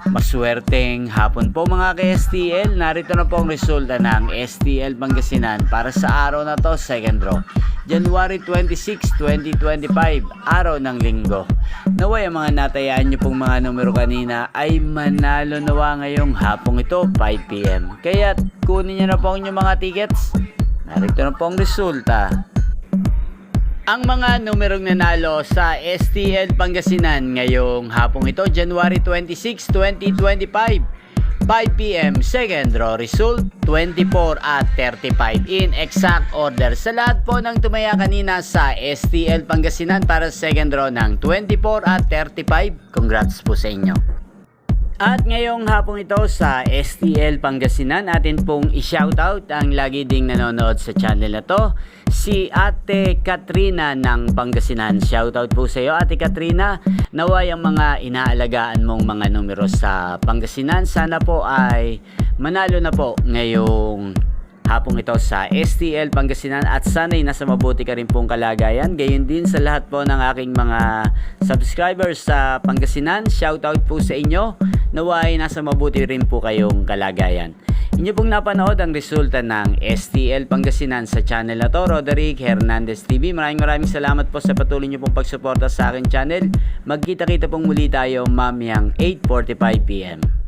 Maswerteng hapon po mga ka-STL. Narito na po ang resulta ng STL Pangasinan para sa araw na to, second draw. January 26, 2025, araw ng linggo. Naway ang mga natayaan nyo pong mga numero kanina ay manalo nawa ngayong hapong ito, 5 PM. Kaya kunin nyo na po ang inyong mga tickets. Narito na po ang resulta. Ang mga numerong nanalo sa STL Pangasinan ngayong hapong ito, January 26, 2025, 5 PM, second draw result, 24 at 35 in exact order. Sa lahat po ng tumaya kanina sa STL Pangasinan para sa second draw ng 24 at 35, congrats po sa inyo. At ngayong hapong ito sa STL Pangasinan, atin pong i-shoutout ang lagi ding nanonood sa channel na to, si Ate Katrina ng Pangasinan. Shoutout po sa iyo, Ate Katrina. Naway ang mga inaalagaan mong mga numero sa Pangasinan, sana po ay manalo na po ngayong hapong ito sa STL Pangasinan at sana'y nasa mabuti ka rin pong kalagayan. Gayon din sa lahat po ng aking mga subscribers sa Pangasinan, shoutout po sa inyo. Naway nasa mabuti rin po kayong kalagayan. Inyo pong napanood ang resulta ng STL Pangasinan sa channel na to, Roderick Hernandez TV. Maraming salamat po sa patuloy nyo pong pagsuporta sa aking channel. Magkita-kita pong muli tayo mamayang 8:45 PM.